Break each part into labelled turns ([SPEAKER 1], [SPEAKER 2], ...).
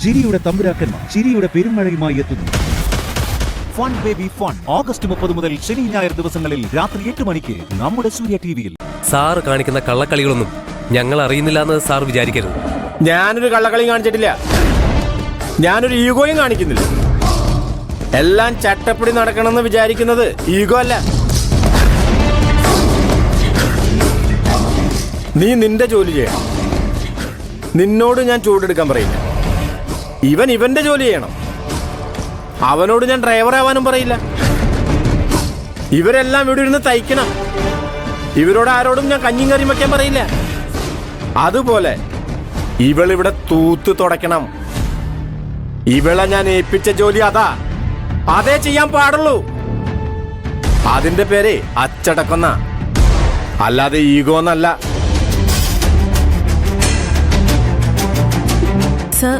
[SPEAKER 1] ചിരിയുടെ തമ്പുരാക്കന്മാർ ചിരിയുടെ പെരുമഴയുമായി എത്തുന്നു. ഫൺ ബേബി ഫൺ ഓഗസ്റ്റ് 30 മുതൽ ശനി ഞായർ ദിവസങ്ങളിൽ രാത്രി 8 മണിക്ക് നമ്മുടെ സൂര്യ ടിവിയിൽ.
[SPEAKER 2] സാറ് കാണിക്കുന്ന കള്ളക്കളികളൊന്നും ഞങ്ങൾ അറിയുന്നില്ല എന്ന് സാർ വിചാരിക്കരുത്.
[SPEAKER 3] ഞാനൊരു കള്ളക്കളി കാണിച്ചിട്ടില്ല, ഞാനൊരു ഈഗോയും കാണിക്കുന്നില്ല. എല്ലാം ചട്ടപ്പടി നടക്കണമെന്ന് വിചാരിക്കുന്നത് ഈഗോ അല്ല. നീ നിന്റെ ജോലി ചെയ്യണം. നിന്നോട് ഞാൻ ചൂടെടുക്കാൻ പറയില്ല. ഇവൻ ഇവന്റെ ജോലി ചെയ്യണം. അവനോട് ഞാൻ ഡ്രൈവർ ആവാനും പറയില്ല. ഇവരെല്ലാം ഇവിടെ ഇരുന്ന് തയ്ക്കണം. ഇവരോട് ആരോടും ഞാൻ കഞ്ഞിയും കറിയും വെക്കാൻ പറയില്ല. അതുപോലെ ഇവളിവിടെ തൂത്ത് തുടയ്ക്കണം. ഇവളെ ഞാൻ ഏൽപ്പിച്ച ജോലി അതേ ചെയ്യാൻ പാടുള്ളൂ. അതിന്റെ പേര് അച്ചടക്കൊന്ന, അല്ലാതെ ഈഗോന്നല്ല.
[SPEAKER 4] സർ,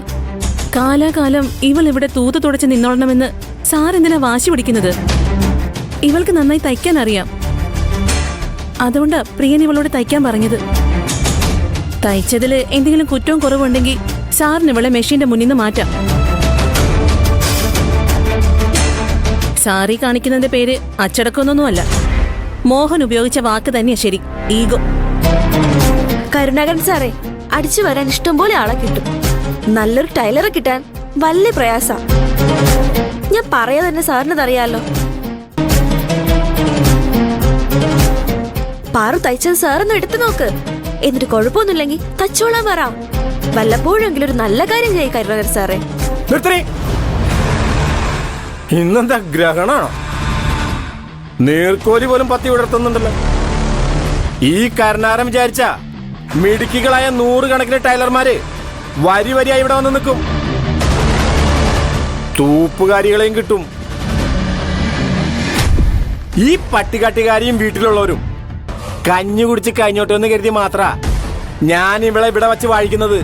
[SPEAKER 4] കാലാകാലം ഇവൾ ഇവിടെ തൂത്ത് തുടച്ച് നിന്നോളണമെന്ന് സാർ എന്തിനാ വാശി പിടിക്കുന്നത്? ഇവൾക്ക് നന്നായി തയ്ക്കാൻ അറിയാം. അതുകൊണ്ടാ പ്രിയൻ ഇവളോട് തയ്ക്കാൻ പറഞ്ഞത്. തയ്ച്ചതില് എന്തെങ്കിലും കുറ്റവും കുറവുണ്ടെങ്കിൽ സാറിന് ഇവളെ മെഷീന്റെ മുന്നിൽ നിന്ന് മാറ്റാം. സാറി കാണിക്കുന്നതിന്റെ പേര് അച്ചടക്കമൊന്നുമല്ല, മോഹൻ ഉപയോഗിച്ച വാക്ക് തന്നെയാ ശരി, ഈഗോ.
[SPEAKER 5] കരുണാകരൻ സാറേ, അടിച്ചു വരാൻ ഇഷ്ടം പോലെ ആളെ കിട്ടും. നല്ലൊരു ടൈലറെ കിട്ടാൻ വലിയ പ്രയാസ. ഞാൻ പറയാതെ തന്നെ സാറിനത് അറിയാലോ. പാറു തയ്ച്ചത് സാറൊന്ന് എടുത്തു നോക്ക്. എന്നിട്ട് കുഴപ്പമൊന്നുമില്ലെങ്കിൽ തച്ചോളാൻ പറ. വല്ലപ്പോഴെങ്കിലും ഒരു നല്ല കാര്യം ചെയ്യ് കരുണാകരൻ സാറേ.
[SPEAKER 3] ഇന്നെന്താ ഗ്രഹണാണോ? നീർക്കോലി പോലും പത്തി വിടർത്തുന്നുണ്ടല്ലോ. ഈ കരുണാകരൻ വിചാരിച്ച മിടുക്കികളായ 100 കണക്കിന് ടൈലർമാര് വരി വരിയായി ഇവിടെ വന്ന് നിൽക്കും. തൂപ്പുകാരികളെയും കിട്ടും. ഈ പട്ടികാട്ടുകാരിയും വീട്ടിലുള്ളവരും കഞ്ഞി കുടിച്ച് കഴിഞ്ഞോട്ടെന്ന് കരുതി മാത്ര ഞാൻ ഇവിടെ വച്ച് വാഴിക്കുന്നത്.